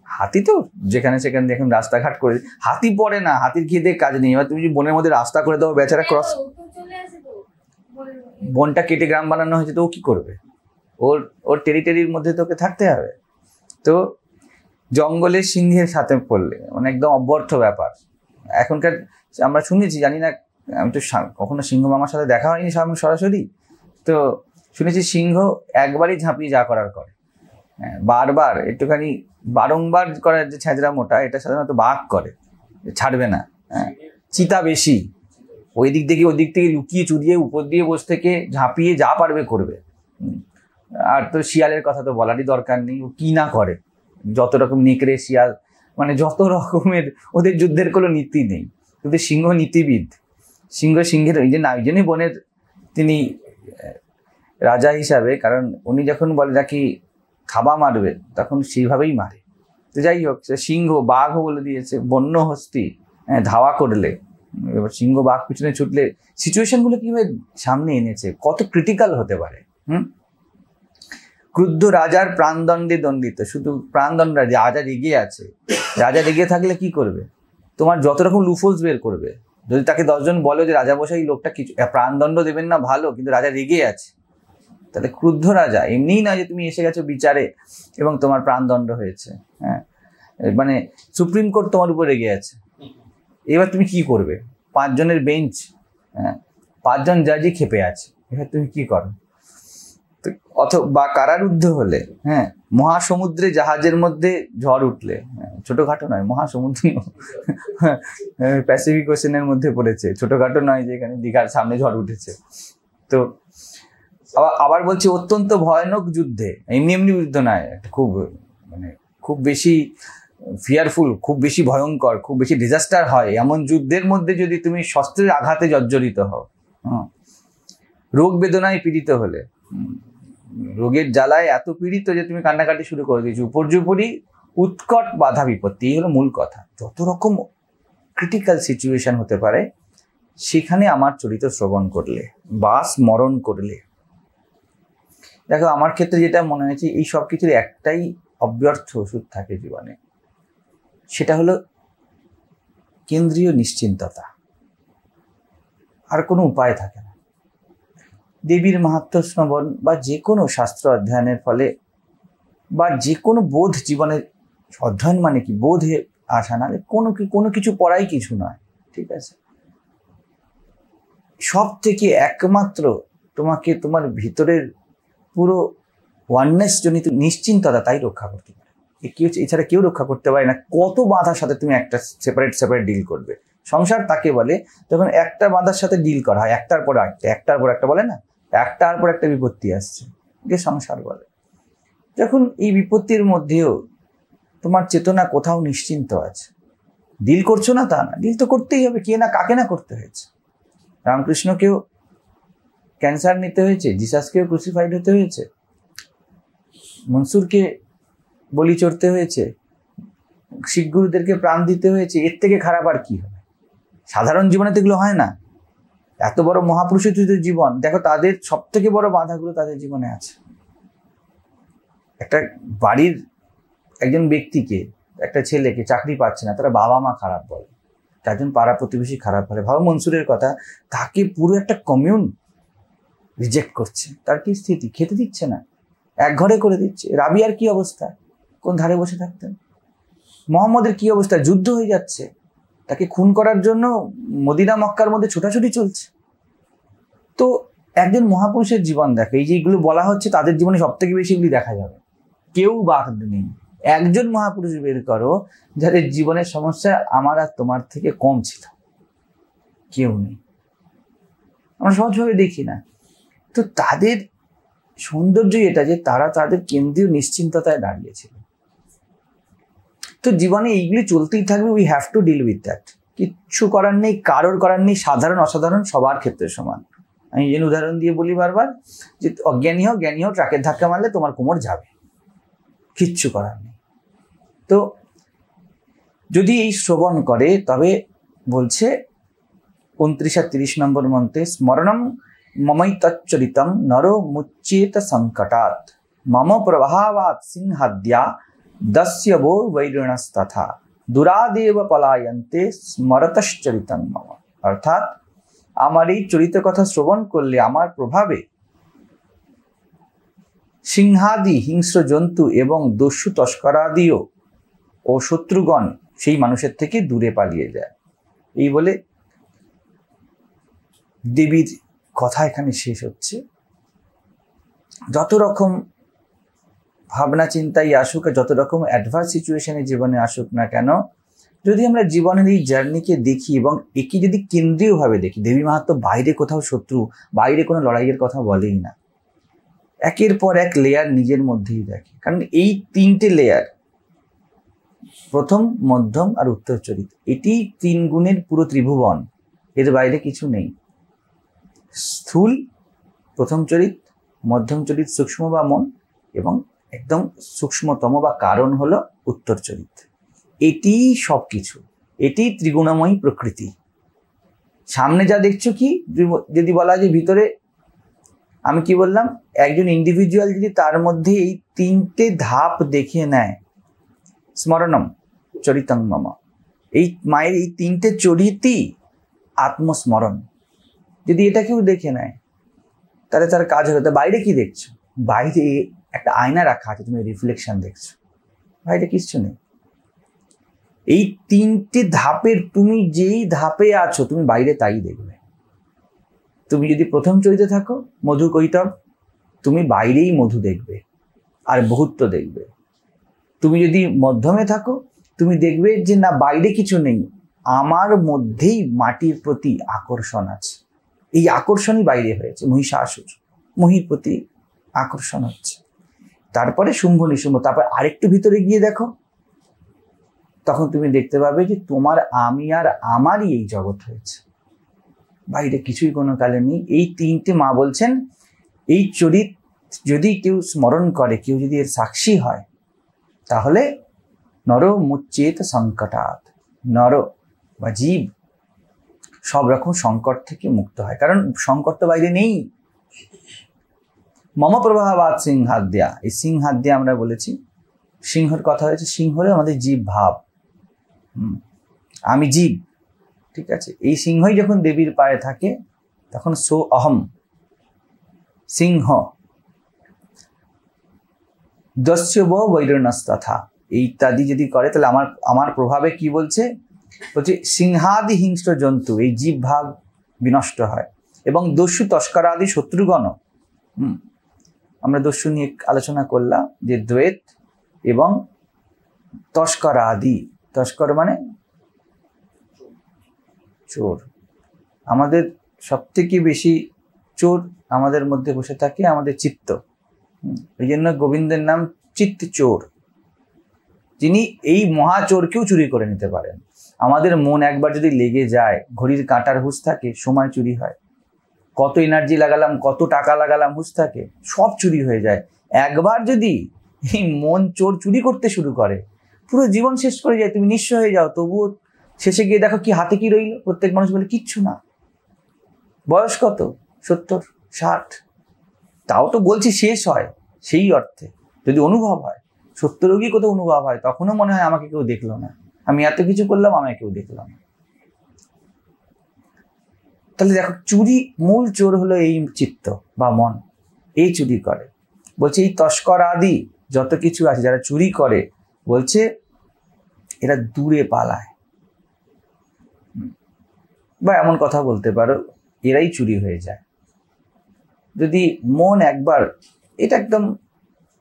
হাতি তো যেখানে সেখানে দেখুন রাস্তাঘাট করে, হাতি পড়ে না, হাতির খেয়ে দিয়ে কাজ নেই। এবার তুমি যদি বনের মধ্যে রাস্তা করে দাও, বেচারা ক্রস, বনটা কেটে গ্রাম বানানো হয়েছে, তো ও কি করবে? ওর টেরিটরির মধ্যে তোকে থাকতে হবে। তো জঙ্গলের সিংহের সাথে পড়লে মানে একদম অব্যর্থ ব্যাপার। এখনকার আমরা শুনেছি, জানি না, আমি তো কখনো সিংহ মামার সাথে দেখা হয়নি সরাসরি, তো শুনেছি সিংহ একবারই ঝাঁপিয়ে যা করার করে, বারবার একটুখানি বারংবার করার যে ছ্যাঁচড়া মোটা, এটা সাধারণত বাঘ করে, ছাড়বে না। চিতা বেশি, ওই দিক থেকে ওই দিক থেকে লুকিয়ে চুরিয়ে উপর দিয়ে বসে থেকে ঝাঁপিয়ে যা পারবে করবে। আর তো শিয়ালের কথা তো বলারই দরকার নেই, ও কি না করে, যত রকম নেকড়ে শিয়াল, মানে যত রকমের, ওদের যুদ্ধের কোনো নীতি নেই, কিন্তু সিংহ নীতিবিদ। সিংহের ওই যে না, ওই জন্যই বনের তিনি রাজা হিসাবে, কারণ উনি যখন বলে নাকি খাবা মারবে, তখন সেইভাবেই মারে। তো যাই হোক, সে সিংহ বাঘও বলে দিয়েছে, বন্য হস্তি ধাওয়া করলে, এবার সিংহ বাঘ পিছনে ছুটলে সিচুয়েশনগুলো কিভাবে সামনে এনেছে, কত ক্রিটিক্যাল হতে পারে। ক্রুদ্ধ রাজার প্রাণদণ্ডে দণ্ডিত, শুধু প্রাণদণ্ড, রাজা রেগে আছে, রাজা রেগে থাকলে কি করবে? তোমার যত রকম লুফোলস বের করবে। যদি তাকে 10 জন বলো যে রাজা বসাই লোকটা কিছু প্রাণদণ্ড দেবেন না, ভালো, কিন্তু রাজা রেগে আছে, তাহলে ক্রুদ্ধ রাজা এমনিই নয় যে তুমি এসে গেছো বিচারে এবং তোমার প্রাণদণ্ড হয়েছে, হ্যাঁ, মানে সুপ্রিম কোর্ট তোমার উপর রেগে আছে, এবার তুমি কি করবে? 5 জনের বেঞ্চ, হ্যাঁ, 5 জন জাজই খেপে আছে, এবার তুমি কি করো? বা কারারুদ্ধ হলে, হ্যাঁ, মহাসমুদ্রে জাহাজের মধ্যে ঝড় উঠলে, ছোটখাটো নয়, মহাসমুদ্র, প্যাসিফিক ওশেনের মধ্যে পড়েছে, ছোটখাটো নয় যে এখানে দীঘার সামনে ঝড় উঠেছে। তো আবার বলছি অত্যন্ত ভয়ানক যুদ্ধে, এমনি এমনি যুদ্ধ নয়, খুব মানে খুব বেশি ফিয়ারফুল, খুব বেশি ভয়ঙ্কর, খুব বেশি ডিজাস্টার হয়, এমন যুদ্ধের মধ্যে যদি তুমি শস্ত্রের আঘাতে জর্জরিত হও, রোগ বেদনায় পীড়িত হলে, রোগের জ্বালায় এত পীড়িত যে তুমি কান্নাকাটি শুরু করে দিয়েছো, উপর্যুপরি উৎকট বাধা বিপত্তি, এই হলো মূল কথা। যত রকম ক্রিটিক্যাল সিচুয়েশন হতে পারে, সেখানে আমার চরিত্র শ্রবণ করলে বা স্মরণ করলে, দেখো আমার ক্ষেত্রে যেটা মনে হয়েছে, এই সব কিছুর একটাই অব্যর্থ ওষুধ থাকে জীবনে, সেটা হলো কেন্দ্রীয় নিশ্চিন্ততা। আর কোনো উপায় থাকে না। দেবীর মাহাত্ম্য শ্রবণ বা যে কোনো শাস্ত্র অধ্যয়নের ফলে বা যে কোনো বোধ জীবনের অধ্যয়ন, মানে কি বোধে আসা, না কোনো কিছু পড়াই কিছু নয়, ঠিক আছে। সব থেকে একমাত্র তোমাকে তোমার ভিতরের পুরো ওয়াননেস জনিত নিশ্চিন্ততা তাই রক্ষা করতে পারে, এছাড়া কেউ রক্ষা করতে পারে না। কত বাধার সাথে তুমি একটা সেপারেট ডিল করবে। সংসার তাকে বলে যখন একটা বাধার সাথে ডিল করা হয়, একটার পর একটা বলে না, একটার পর একটা বিপত্তি আসছে, যে সংসার বলে। যখন এই বিপত্তির মধ্যেও তোমার চেতনা কোথাও নিশ্চিন্ত আছে, ডিল করছো না তা না, ডিল তো করতেই হবে, কে না কাকে না করতে হয়েছে। রামকৃষ্ণকেও ক্যান্সার নিতে হয়েছে, জিসাসকেও ক্রুসিফাইড হতে হয়েছে, মনসুরকে বলি চড়তে হয়েছে, শিখ গুরুদেরকে প্রাণ দিতে হয়েছে, এর থেকে খারাপ আর কি হবে? সাধারণ জীবনে তো এগুলো হয় না। এত বড় মহাপুরুষের জীবন দেখো, তাদের সব থেকে বড় বাধাগুলো তাদের জীবনে আছে। একটা বাড়ির একজন ব্যক্তিকে, একটা ছেলেকে চাকরি পাচ্ছে না, তারা বাবা মা খারাপ বলে, চারজন পাড়া প্রতিবেশী খারাপ বলে। ভাবো মনসুরের কথা, তাকে পুরো একটা কমিউন রিজেক্ট করছে, তার কি স্থিতি, খেতে দিচ্ছে না, এক ঘরে করে দিচ্ছে। রাবিয়ার কি অবস্থা, কোন ধারে বসে থাকতেন। মোহাম্মদের কি অবস্থা, যুদ্ধ হয়ে যাচ্ছে, তাকে খুন করার জন্য মদিনা মক্কার মধ্যে ছোটাছুটি চলছে। তো একজন মহাপুরুষের জীবন দেখো, এই যেগুলো বলা হচ্ছে তাদের জীবনে সব থেকে বেশি এগুলি দেখা যাবে, কেউ বাদ নেই। একজন মহাপুরুষ বের করো যাদের জীবনের সমস্যা আমার আর তোমার থেকে কম ছিল, কেউ নেই, আমরা সহজভাবে দেখি না। তো তাদের সৌন্দর্য এটা যে তারা তাদের কেন্দ্রীয় নিশ্চিন্ততায় দাঁড়িয়েছিল। তো জীবনে এইগুলি চলতেই থাকবে, we have to deal with that. কিচ্ছু করার নেই, কারোর করার নেই, সাধারণ অসাধারণ সবার ক্ষেত্রে সমান। আমি যেন উদাহরণ দিয়ে বলি বারবার, যে অজ্ঞানী হও জ্ঞানী হও, ট্রাকের ধাক্কা মারলে তোমার কোমর যাবে, কিচ্ছু করার নেই। তো যদি এই শ্রবণ করে, তবে বলছে 29 আর 30 নম্বর মন্ত্রে, স্মরণম মমৈ তচ্চরিতম নরো মুচ্যেত সংকটাৎ মম প্রভাবাৎ সিংহাদ্যা দস্যবো বৈরিণস্তথা দুরাদেব পলায়ন্তে স্মরতশ্চরিতম মম। অর্থাৎ আমার এই চরিত্র কথা শ্রবণ করলে আমার প্রভাবে সিংহাদি হিংস্র জন্তু এবং দস্যু তস্করাদিও ও শত্রুগণ সেই মানুষের থেকে দূরে পালিয়ে যায়। এই বলে দেবীর কথা এখানে শেষ হচ্ছে। যত রকম ভাবনা চিন্তাই আসুক, যত রকম অ্যাডভার্স সিচুয়েশনে জীবনে আসুক না কেন, যদি আমরা জীবনের এই জার্নিকে দেখি এবং একে যদি কেন্দ্রীয়ভাবে দেখি, দেবী মাহাত্ম বাইরে কোথাও শত্রু, বাইরে কোনো লড়াইয়ের কথা বলেই না, একের পর এক লেয়ার নিজের মধ্যেই দেখে। কারণ এই 3টে লেয়ার, প্রথম, মধ্যম আর উত্তর চরিত, এটি 3 গুণের পুরো ত্রিভুবন, এর বাইরে কিছু নেই। স্থূল প্রথম চরিত, মধ্যম চরিত সূক্ষ্ম বা মন, এবং একদম সূক্ষ্মতম বা কারণ হলো উত্তর চরিত। এটি সবকিছু, এটি ত্রিগুণময়ী প্রকৃতি। সামনে যা দেখছো কি, যদি বলা যায় ভিতরে, আমি কি বললাম, একজন ইন্ডিভিজুয়াল যদি তার মধ্যে এই 3টে ধাপ দেখে নেয়, স্মরণম চরিতং মম, এই মায়ের এই 3টে চরিতই আত্মস্মরণ, যদি এটা কেউ দেখে নেয়, তাহলে তার কাজ হলো। বাইরে কি দেখছো, বাইরে একটা আয়না রাখা আছে, তুমি রিফ্লেকশন দেখছো, বাইরে কিচ্ছু নেই। এই 3টে ধাপের তুমি যেই ধাপে আছো, তুমি বাইরে তাই দেখবে। তুমি যদি প্রথম চরিত্রে থাকো, মধু কৈতব, তুমি বাইরেই মধু দেখবে আর বহুত্ব দেখবে। তুমি যদি মধ্যমে থাকো, তুমি দেখবে যে না, বাইরে কিছু নেই, আমার মধ্যেই মাটির প্রতি আকর্ষণ আছে। এই আকর্ষণই বাইরে হয়েছে, মহিষাসুর, মহির প্রতি আকর্ষণ হচ্ছে। তারপরে শুম্ভ নিশুম্ভ, তারপর আরেকটু ভিতরে গিয়ে দেখো, তখন তুমি দেখতে পাবে যে তোমার আমি আর আমারই এই জগৎ হয়েছে, বাইরে কিছুই কোনো কালে নেই। এই 3টে মা বলছেন, এই চরিত যদি কেউ স্মরণ করে, কেউ যদি এর সাক্ষী হয়, তাহলে নর মুচ্যেত সংকটাৎ, নর বা জীব সব রকম সংকট থেকে মুক্ত হয়, কারণ সংকট তো বাইরে নেই। মম প্রভাবাৎ সিংহাদ্যা, এই সিংহাদ্যা আমরা বলেছি, সিংহর কথা হয়েছে, সিংহ হলো আমাদের জীব ভাব, আমি জীব, ঠিক আছে। এই সিংহই যখন দেবীর পায়ে থাকে, তখন সো অহম সিংহ দস্যব বৈরিণস্তথা, এই ইত্যাদি যদি করে, তাহলে আমার প্রভাবে কি বলছে, সিংহাদি হিংস্র জন্তু, এই জীব ভাব বিনষ্ট হয়, এবং দস্যু তস্করাদি শত্রুগণ। আমরা দস্যু নিয়ে আলোচনা করলাম, যে দ্বৈত এবং তস্করাদি, তস্কর মানে চোর। আমাদের সব থেকে বেশি চোর আমাদের মধ্যে বসে থাকে আমাদের চিত্ত। এই জন্য গোবিন্দের নাম চিত্ত চোর, যিনি এই মহাচোরকেও চুরি করে নিতে পারেন। আমাদের মন একবার যদি লেগে যায়, ঘড়ির কাঁটার হুঁশ থাকে, সময় চুরি হয়। কত এনার্জি লাগালাম, কত টাকা লাগালাম, হুঁশ থাকে, সব চুরি হয়ে যায়। একবার যদি এই মন চোর চুরি করতে শুরু করে, পুরো জীবন শেষ করে যায়, তুমি নিঃস্ব হয়ে যাও। তবুও শেষে গিয়ে দেখো কি হাতে কি রইল, প্রত্যেক মানুষ বলে কিচ্ছু না। বয়স কত? 70, 60। তাও তো বলছি শেষ হয় সেই অর্থে, যদি অনুভব হয়। 70 গিয়ে কোথাও অনুভব হয়, তখনও মনে হয় আমাকে কেউ দেখলো না, আমি এত কিছু করলাম, আমাকে কেউ দেখলো না। তাহলে দেখো, চুরি মূল চোর হলো এই চিত্ত বা মন, এই চুরি করে। বলছে এই তস্কর আদি যত কিছু আছে যারা চুরি করে, বলছে এরা দূরে পালায়, বা এমন কথা বলতে পারো এরাই চুরি হয়ে যায়। যদি মন একবার, এটা একদম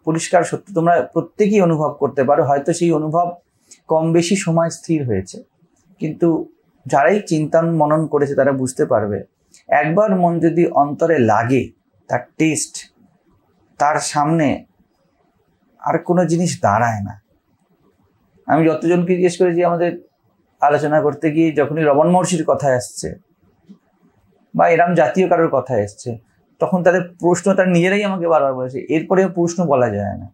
পরিষ্কার সত্য, তোমরা প্রত্যেকেই অনুভব করতে পারো, হয়তো সেই অনুভব কম বেশি সময় স্থির হয়েছে, কিন্তু যারাই চিন্তন মনন করেছে তারা বুঝতে পারবে, একবার মন যদি অন্তরে লাগে, তার টেস্ট, তার সামনে আর কোনো জিনিস দাঁড়ায় না। আমি যতজনকে জিজ্ঞেস করেছি আমাদের আলোচনা করতে গিয়ে, যখনই রমন মহর্ষির কথা আসছে বা এরম জাতীয় কারোর কথা এসছে, তখন তাদের প্রশ্ন তার নিজেরাই আমাকে বারবার বলেছে, এরপরে প্রশ্ন বলা যায় না,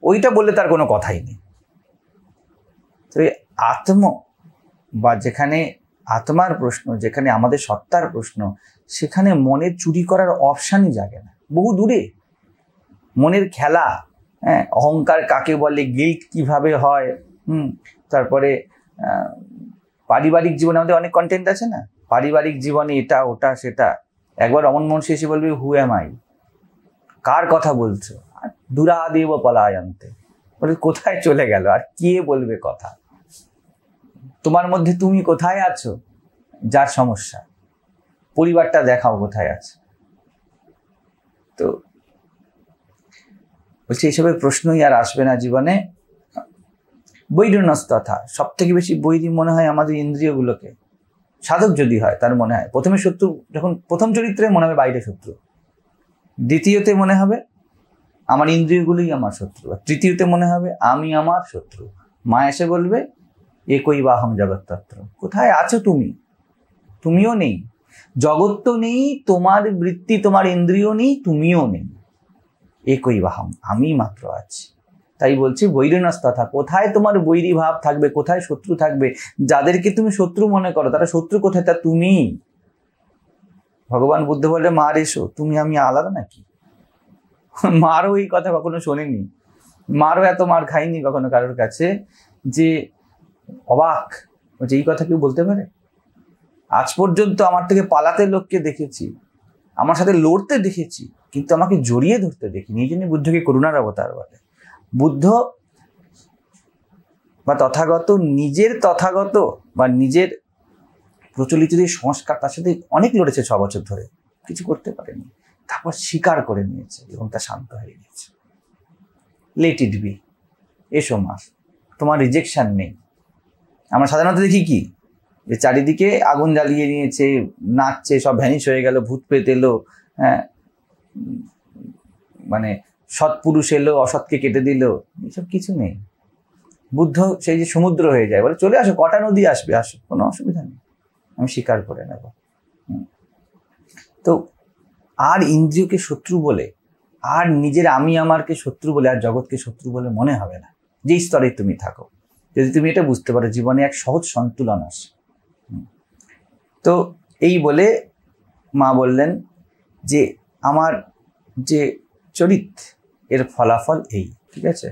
ওইটা বললে তার কোনো কথাই নেই। তো এই আত্ম বা যেখানে আত্মার প্রশ্ন, যেখানে আমাদের সত্তার প্রশ্ন, সেখানে মনের চুরি করার অপশানই জাগে না, বহু দূরে। মনের খেলা, হ্যাঁ, অহংকার কাকে বলে, গিল্ট কিভাবে হয়, তারপরে পারিবারিক জীবনে আমাদের অনেক কন্টেন্ট আছে না, পারিবারিক জীবনে এটা ওটা সেটা। একবার রমন মহর্ষি এসে বলবে, হু এম আই, কার কথা বলছো? আর দুরাদেব পলায়ন্তে, বলে কোথায় চলে গেল, আর কে বলবে কথা? তোমার মধ্যে তুমি কোথায় আছো? যার সমস্যা, পরিবারটা দেখাও কোথায় আছে। তো বলছি এইসবের প্রশ্নই আর আসবে না জীবনে। বৈরিণস্তথা, সব থেকে বেশি বৈরী মনে হয় আমাদের ইন্দ্রিয়গুলোকে। সাধক যদি হয় তার মনে হয় প্রথমে শত্রু, যখন প্রথম চরিত্রে মনে হবে বাইরে শত্রু, দ্বিতীয়তে মনে হবে আমার ইন্দ্রিয়গুলোই আমার শত্রু, আর তৃতীয়তে মনে হবে আমি আমার শত্রু। মা এসে বলবে একই বাহম জগৎতত্র, কোথায় আছো তুমি? তুমিও নেই, জগৎ তো নেই, তোমার বৃত্তি তোমার ইন্দ্রিয় নেই, তুমিও নেই, একই বাহম, আমি মাত্র আছি। তাই বলছি বৈরিণস্তথা, কোথায় তোমার বৈরী ভাব থাকবে, কোথায় শত্রু থাকবে? যাদেরকে তুমি শত্রু মনে করো তারা শত্রু কোথায়? তা তুমি। ভগবান বুদ্ধ বলে, মার এসো, তুমি আমি আলাদা নাকি? মারও এই কথা কখনো শোনেনি, মারও এত মার খাইনি কখনো কারোর কাছে, যে অবাক যে এই কথা কেউ বলতে পারে। আজ পর্যন্ত আমার থেকে পালাতে লোককে দেখেছি, আমার সাথে লড়তে দেখেছি, কিন্তু আমাকে জড়িয়ে ধরতে দেখিনি। এই জন্য বুদ্ধকে করুণার অবতার বলে। বুদ্ধ বা তথাগত নিজের তথাগত বা নিজের প্রচলিত যে সংস্কার, তার সাথে অনেক লড়েছে 6 বছর ধরে, কিছু করতে পারেনি, তারপর স্বীকার করে নিয়েছে এবং তা শান্ত হয়ে গেছে। লেট ইট বি, এসো মা, তোমার রিজেকশন নেই। আমরা সাধারণত দেখি কি, যে চারিদিকে আগুন জ্বালিয়ে নিয়েছে, নাচছে, সব ভ্যানিশ হয়ে গেল, ভূত প্রেত এলো, হ্যাঁ, মানে সৎপুরুষ এলো, অসৎকে কেটে দিল, এসব কিছু নেই। বুদ্ধ সেই যে সমুদ্র হয়ে যায়, বলে চলে আসো, কটা নদী আসবে, আসো, কোনো অসুবিধা নেই, আমি স্বীকার করে নেব। তো আর ইন্দ্রিয়কে শত্রু বলে, আর নিজের আমি আমারকে শত্রু বলে, আর জগৎকে শত্রু বলে মনে হবে না, যে স্তরে তুমি থাকো। যদি তুমি এটা বুঝতে পারো, জীবনে এক সহজ সন্তুলন আসে। তো এই বলে মা বললেন যে আমার যে চরিত্র, এর ফলাফল এই, ঠিক আছে।